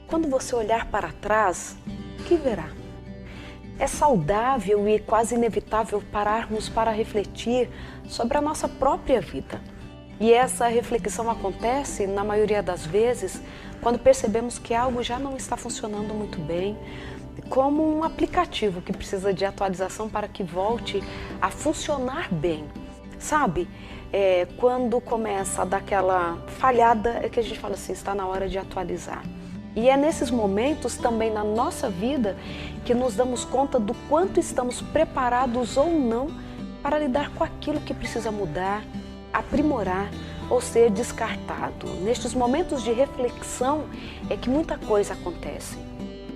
Quando você olhar para trás, o que verá? É saudável e quase inevitável pararmos para refletir sobre a nossa própria vida. E essa reflexão acontece, na maioria das vezes, quando percebemos que algo já não está funcionando muito bem, como um aplicativo que precisa de atualização para que volte a funcionar bem. Sabe, quando começa a dar aquela falhada, é que a gente fala assim, está na hora de atualizar. E é nesses momentos também na nossa vida que nos damos conta do quanto estamos preparados ou não para lidar com aquilo que precisa mudar, aprimorar ou ser descartado. Nestes momentos de reflexão é que muita coisa acontece.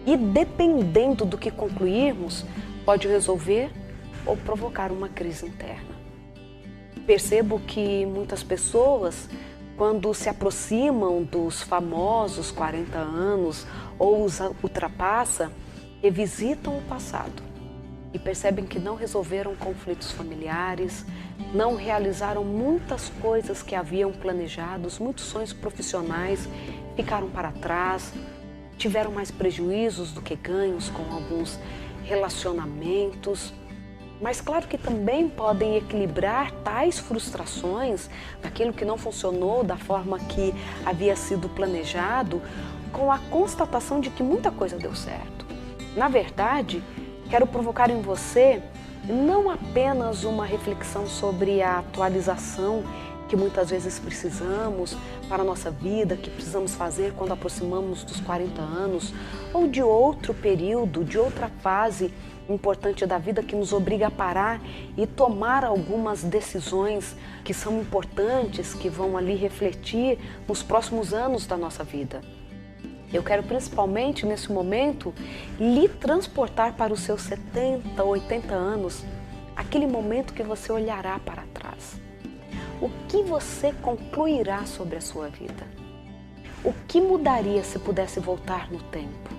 E dependendo do que concluirmos, pode resolver ou provocar uma crise interna. Percebo que muitas pessoas, quando se aproximam dos famosos 40 anos ou os ultrapassa, revisitam o passado e percebem que não resolveram conflitos familiares, não realizaram muitas coisas que haviam planejados, muitos sonhos profissionais ficaram para trás, tiveram mais prejuízos do que ganhos com alguns relacionamentos. Mas claro que também podem equilibrar tais frustrações daquilo que não funcionou da forma que havia sido planejado com a constatação de que muita coisa deu certo. Na verdade, quero provocar em você não apenas uma reflexão sobre a atualização que muitas vezes precisamos para a nossa vida, que precisamos fazer quando aproximamos dos 40 anos, ou de outro período, de outra fase importante da vida que nos obriga a parar e tomar algumas decisões que são importantes, que vão ali refletir nos próximos anos da nossa vida. Eu quero principalmente nesse momento lhe transportar para os seus 70, 80 anos, aquele momento que você olhará para trás. O que você concluirá sobre a sua vida? O que mudaria se pudesse voltar no tempo?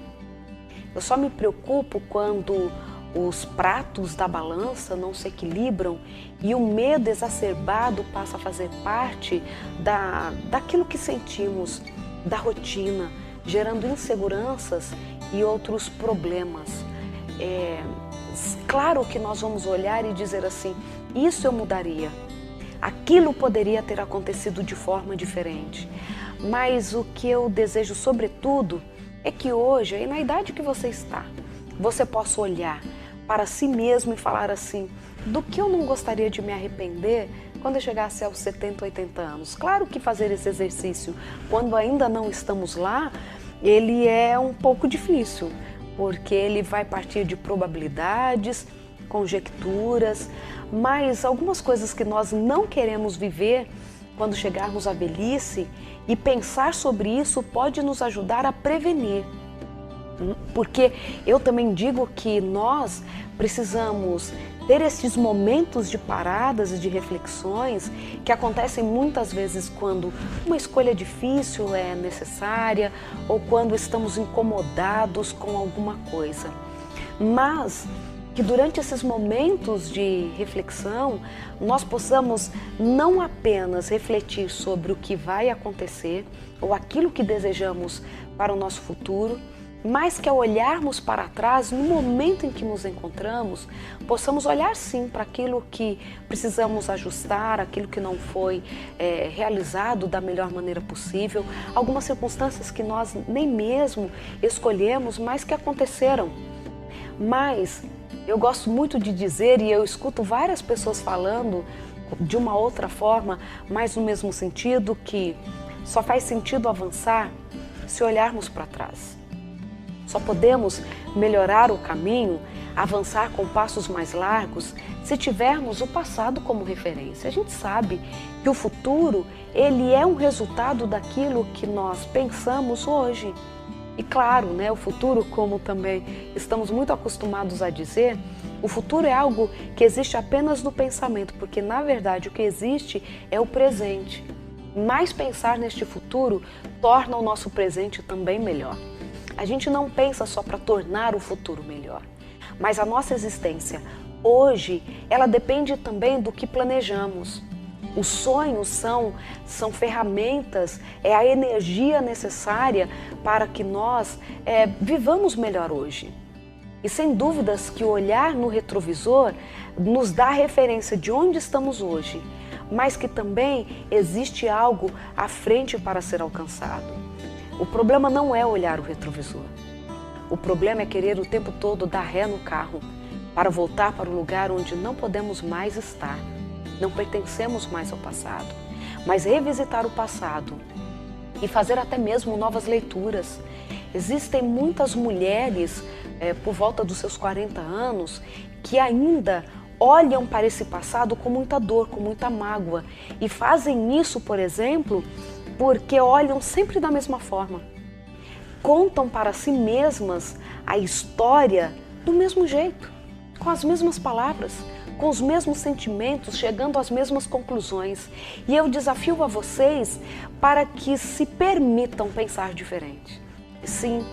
Eu só me preocupo quando os pratos da balança não se equilibram e o medo exacerbado passa a fazer parte daquilo que sentimos, da rotina, gerando inseguranças e outros problemas. Claro que nós vamos olhar e dizer assim, isso eu mudaria. Aquilo poderia ter acontecido de forma diferente, mas o que eu desejo sobretudo é que hoje, aí na idade que você está, você possa olhar para si mesmo e falar assim, do que eu não gostaria de me arrepender quando eu chegasse aos 70, 80 anos. Claro que fazer esse exercício quando ainda não estamos lá, ele é um pouco difícil, porque ele vai partir de probabilidades, conjecturas, mas algumas coisas que nós não queremos viver quando chegarmos à velhice e pensar sobre isso pode nos ajudar a prevenir. Porque eu também digo que nós precisamos ter esses momentos de paradas e de reflexões que acontecem muitas vezes quando uma escolha difícil é necessária ou quando estamos incomodados com alguma coisa. Mas que durante esses momentos de reflexão nós possamos não apenas refletir sobre o que vai acontecer ou aquilo que desejamos para o nosso futuro, mas que ao olharmos para trás, no momento em que nos encontramos, possamos olhar sim para aquilo que precisamos ajustar, aquilo que não foi realizado da melhor maneira possível, algumas circunstâncias que nós nem mesmo escolhemos, mas que aconteceram. Mas eu gosto muito de dizer, e eu escuto várias pessoas falando de uma outra forma, mas no mesmo sentido, que só faz sentido avançar se olharmos para trás. Só podemos melhorar o caminho, avançar com passos mais largos, se tivermos o passado como referência. A gente sabe que o futuro, ele é um resultado daquilo que nós pensamos hoje. E claro, o futuro, como também estamos muito acostumados a dizer, o futuro é algo que existe apenas no pensamento, porque na verdade o que existe é o presente. Mas pensar neste futuro torna o nosso presente também melhor. A gente não pensa só para tornar o futuro melhor, mas a nossa existência hoje, ela depende também do que planejamos. Os sonhos são ferramentas, é a energia necessária para que nós vivamos melhor hoje. E sem dúvidas que o olhar no retrovisor nos dá a referência de onde estamos hoje, mas que também existe algo à frente para ser alcançado. O problema não é olhar o retrovisor. O problema é querer o tempo todo dar ré no carro para voltar para o lugar onde não podemos mais estar. Não pertencemos mais ao passado, mas revisitar o passado e fazer até mesmo novas leituras. Existem muitas mulheres por volta dos seus 40 anos que ainda olham para esse passado com muita dor, com muita mágoa e fazem isso, por exemplo, porque olham sempre da mesma forma. Contam para si mesmas a história do mesmo jeito, com as mesmas palavras, com os mesmos sentimentos, chegando às mesmas conclusões. E eu desafio a vocês para que se permitam pensar diferente. Sim,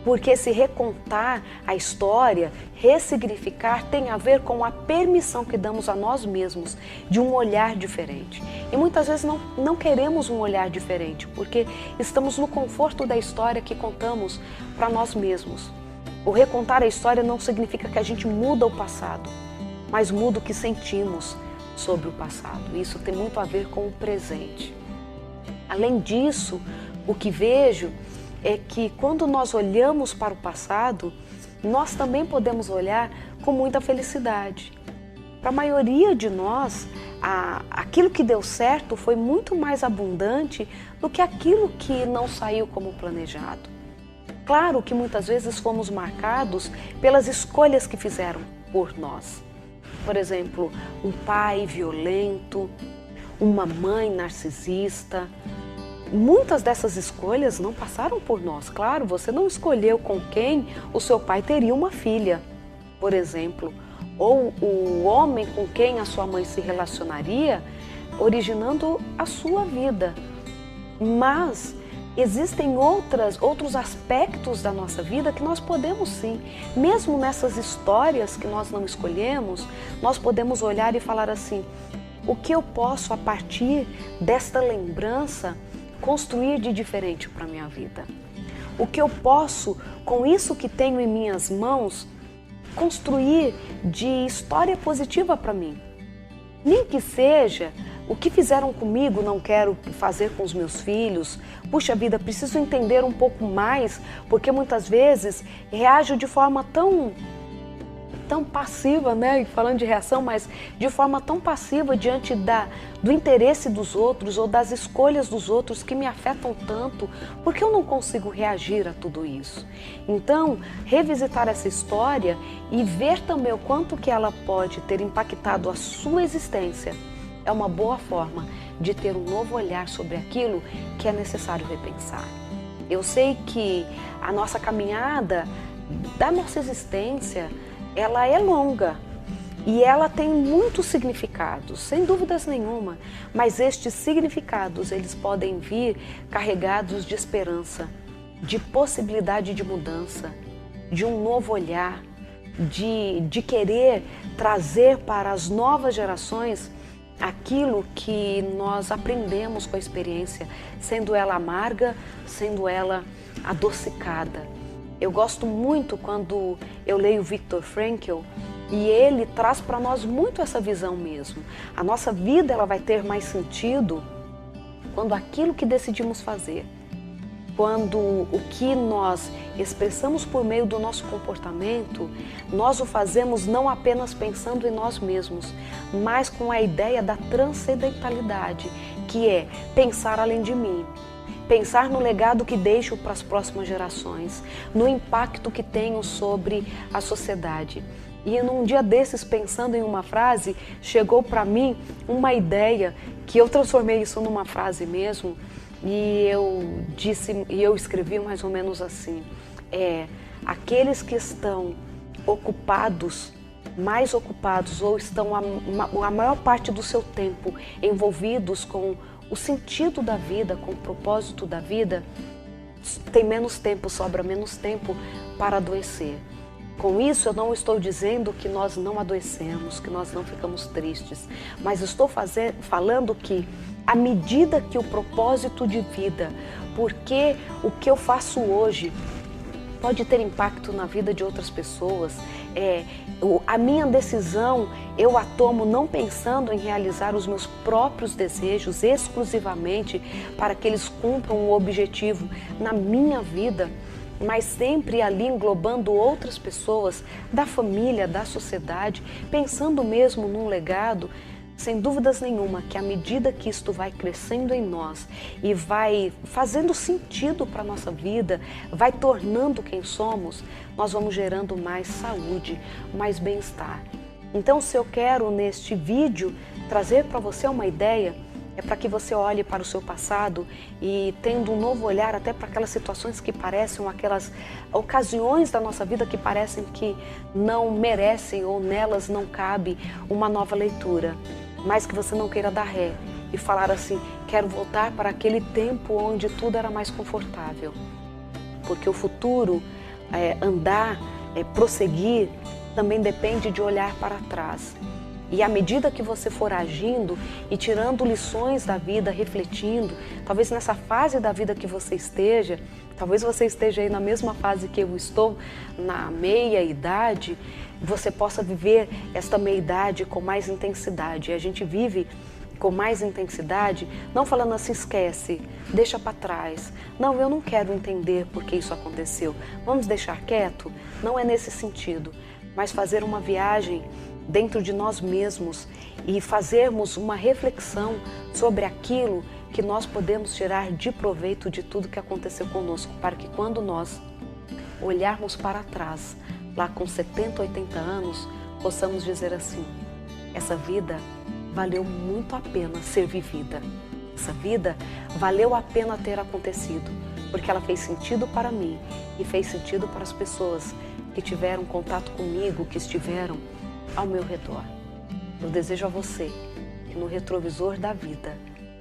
porque se recontar a história, ressignificar, tem a ver com a permissão que damos a nós mesmos de um olhar diferente. E muitas vezes não queremos um olhar diferente, porque estamos no conforto da história que contamos para nós mesmos. O recontar a história não significa que a gente muda o passado, mas muda o que sentimos sobre o passado. Isso tem muito a ver com o presente. Além disso, o que vejo é que quando nós olhamos para o passado, nós também podemos olhar com muita felicidade. Para a maioria de nós, aquilo que deu certo foi muito mais abundante do que aquilo que não saiu como planejado. Claro que muitas vezes fomos marcados pelas escolhas que fizeram por nós. Por exemplo, um pai violento, uma mãe narcisista. Muitas dessas escolhas não passaram por nós. Claro, você não escolheu com quem o seu pai teria uma filha, por exemplo, ou o homem com quem a sua mãe se relacionaria, originando a sua vida. Mas existem outros aspectos da nossa vida que nós podemos sim, mesmo nessas histórias que nós não escolhemos, nós podemos olhar e falar assim: o que eu posso, a partir desta lembrança, construir de diferente para a minha vida? O que eu posso, com isso que tenho em minhas mãos, construir de história positiva para mim? Nem que seja o que fizeram comigo, não quero fazer com os meus filhos. Puxa vida, preciso entender um pouco mais, porque muitas vezes reajo de forma tão passiva, né? Falando de reação, mas de forma tão passiva diante do interesse dos outros ou das escolhas dos outros que me afetam tanto, porque eu não consigo reagir a tudo isso. Então, revisitar essa história e ver também o quanto que ela pode ter impactado a sua existência é uma boa forma de ter um novo olhar sobre aquilo que é necessário repensar. Eu sei que a nossa caminhada da nossa existência, ela é longa e ela tem muitos significados, sem dúvidas nenhuma, mas estes significados, eles podem vir carregados de esperança, de possibilidade de mudança, de um novo olhar, de querer trazer para as novas gerações aquilo que nós aprendemos com a experiência, sendo ela amarga, sendo ela adocicada. Eu gosto muito quando eu leio Viktor Frankl e ele traz para nós muito essa visão mesmo. A nossa vida ela vai ter mais sentido quando aquilo que decidimos fazer, quando o que nós expressamos por meio do nosso comportamento, nós o fazemos não apenas pensando em nós mesmos, mas com a ideia da transcendentalidade, que é pensar além de mim. Pensar no legado que deixo para as próximas gerações, no impacto que tenho sobre a sociedade. E num dia desses, pensando em uma frase, chegou para mim uma ideia que eu transformei isso numa frase mesmo, e eu escrevi mais ou menos assim: aqueles que estão ocupados, mais ocupados, ou estão a maior parte do seu tempo envolvidos com o sentido da vida, com o propósito da vida, tem menos tempo, sobra menos tempo para adoecer. Com isso, eu não estou dizendo que nós não adoecemos, que nós não ficamos tristes, mas estou falando que, à medida que o propósito de vida, porque o que eu faço hoje pode ter impacto na vida de outras pessoas, a minha decisão eu a tomo não pensando em realizar os meus próprios desejos exclusivamente para que eles cumpram um objetivo na minha vida, mas sempre ali englobando outras pessoas da família, da sociedade, pensando mesmo num legado. Sem dúvidas nenhuma que à medida que isto vai crescendo em nós e vai fazendo sentido para a nossa vida, vai tornando quem somos, nós vamos gerando mais saúde, mais bem-estar. Então, se eu quero neste vídeo trazer para você uma ideia, é para que você olhe para o seu passado e tendo um novo olhar até para aquelas situações que parecem, aquelas ocasiões da nossa vida que parecem que não merecem ou nelas não cabe uma nova leitura. Mas que você não queira dar ré e falar assim, quero voltar para aquele tempo onde tudo era mais confortável. Porque o futuro, andar, prosseguir, também depende de olhar para trás. E à medida que você for agindo e tirando lições da vida, refletindo, talvez nessa fase da vida que você esteja, talvez você esteja aí na mesma fase que eu estou, na meia-idade, você possa viver esta meia-idade com mais intensidade. E a gente vive com mais intensidade, não falando assim, esquece, deixa para trás. Não, eu não quero entender por que isso aconteceu. Vamos deixar quieto? Não é nesse sentido, mas fazer uma viagem dentro de nós mesmos e fazermos uma reflexão sobre aquilo que nós podemos tirar de proveito de tudo que aconteceu conosco, para que quando nós olharmos para trás, lá com 70, 80 anos, possamos dizer assim, essa vida valeu muito a pena ser vivida. Essa vida valeu a pena ter acontecido, porque ela fez sentido para mim e fez sentido para as pessoas que tiveram contato comigo, que estiveram ao meu redor. Eu desejo a você que no retrovisor da vida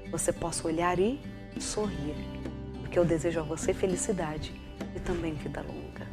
você possa olhar e sorrir, porque eu desejo a você felicidade e também vida longa.